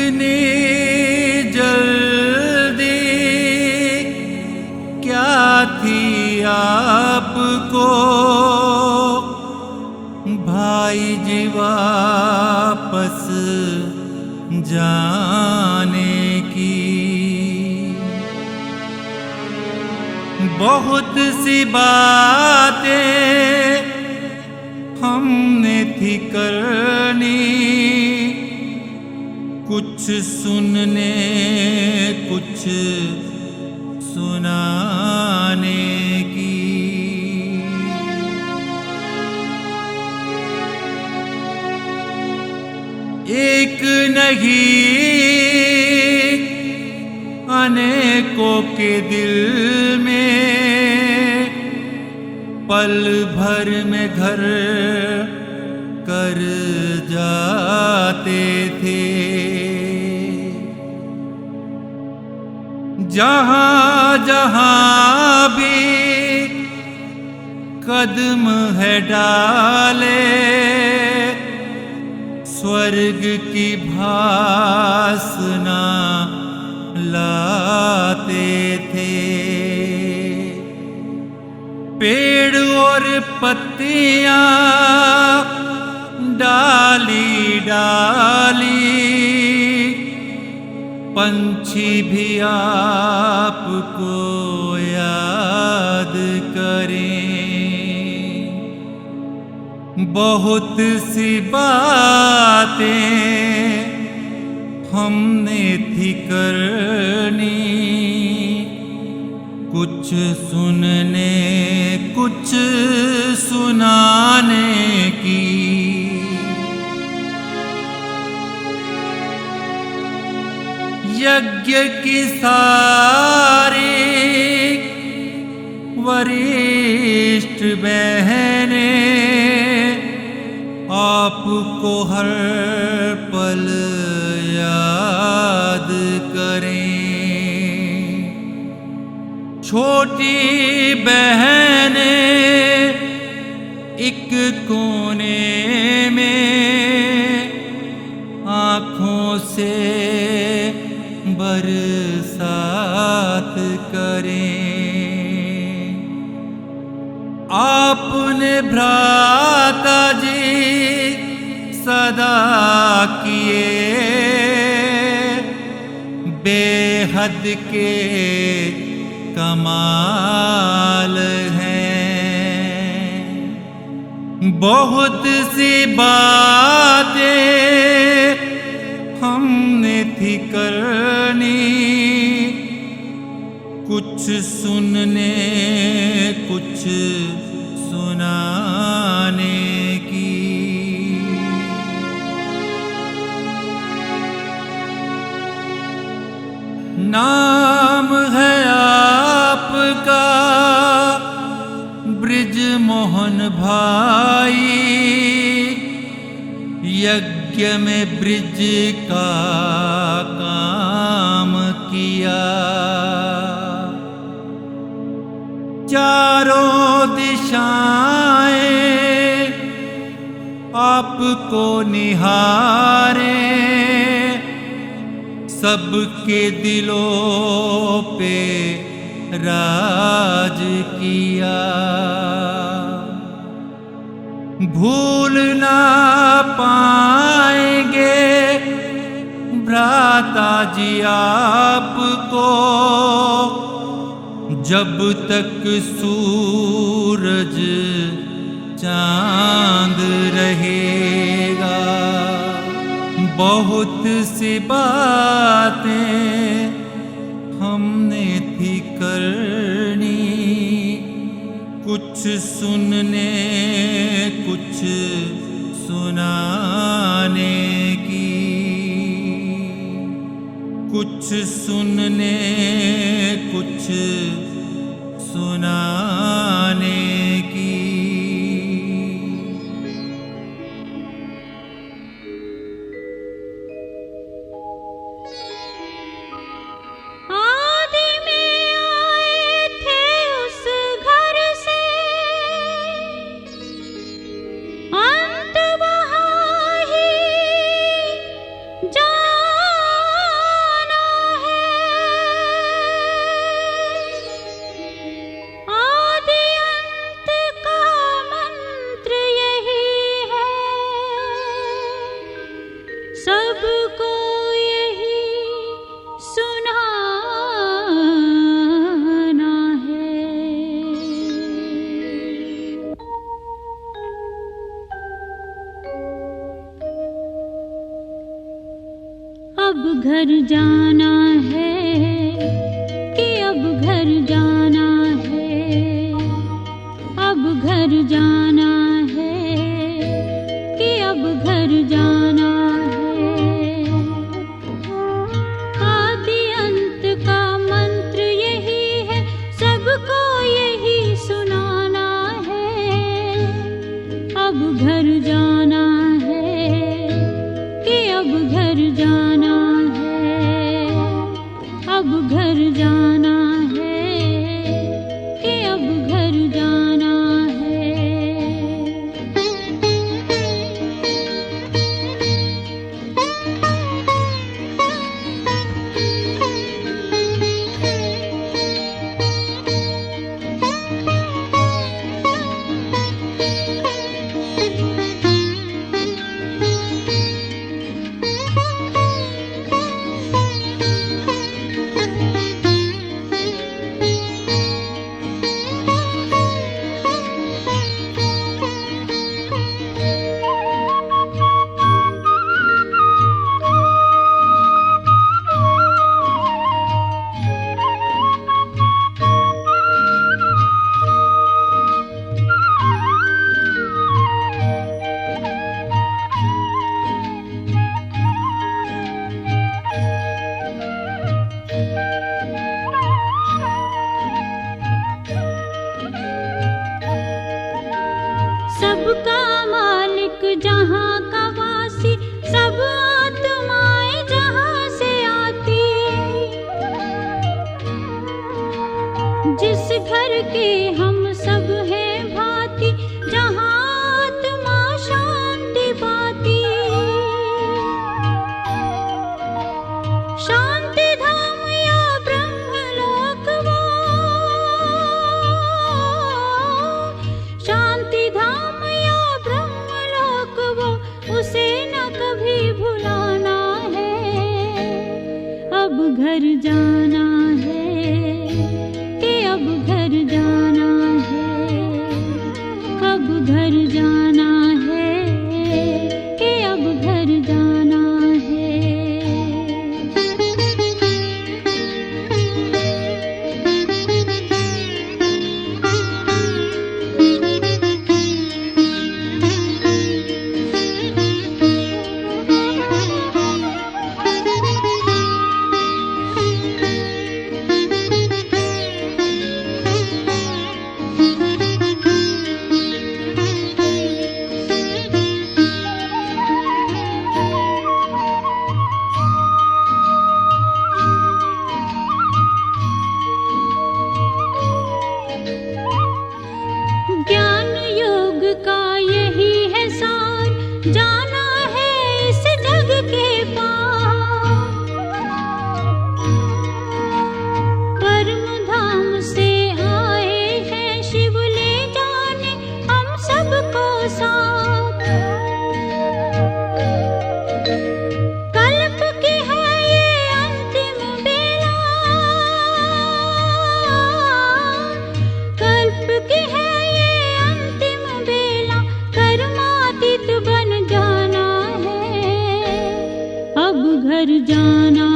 इतनी जल्दी क्या थी आपको भाई जी वापस जाने की। बहुत सी बातें हमने थी करनी, कुछ सुनने कुछ सुनाने की। एक नहीं अनेकों के दिल में पल भर में घर कर जाते थे। जहाँ जहाँ भी कदम है डाले स्वर्ग की भासना लाते थे। पेड़ और पत्तियां डाली डाली पंछी भी आपको याद करें। बहुत सी बातें हमने थी करनी, कुछ सुनने कुछ सुनाने की। यज्ञ की सारी वरिष्ठ बहनें आपको हर पल याद करें। छोटी बहनें एक कोने में आँखों से बरसात करें। आपने भ्राता जी सदा किए बेहद के कमाल हैं। बहुत सी बातें हमने थी करनी, कुछ सुनने कुछ सुनाने की। नाम है आपका बृजमोहन भाई, यज्ञ में ब्रिज का काम किया। चारों दिशाएं आपको निहारे, सबके दिलों पे राज किया। भूल ना पाएंगे भ्राता जी आपको, जब तक सूरज चांद रहेगा। बहुत सी बातें हमने थी करनी, कुछ सुनने कुछ सुनाने की। कुछ सुनने कुछ सुनाने की। सबको यही सुनाना है। अब घर जाना है कि अब घर जाना है, अब घर जाना है कि अब घर जाना है। आदि अंत का मंत्र यही है, सबको यही सुनाना है। अब घर जाना है कि अब घर जाना है, अब घर जाना है कि अब घर जाना है। सबका मालिक जहाँ का वासी, सब आत्माएं जहाँ से आती। जिस घर के हम सब हैं भांति, जहाँ आत्मा शांति पाती। शांति धाम या ब्रह्मलोक वो, शांति धाम उसे न कभी भुलाना है। अब घर जाना है कि अब घर जाना है, अब घर जाना है कि अब घर जाना है। ज्ञान योग का यही है सार, जाना है इस जग के पार। परम धाम से आए हैं शिव, ले जाने हम सबको साथ। कल्प की है ये अंतिम बेला, कल्प की है कर्मातीत बन जाना है। अब घर जाना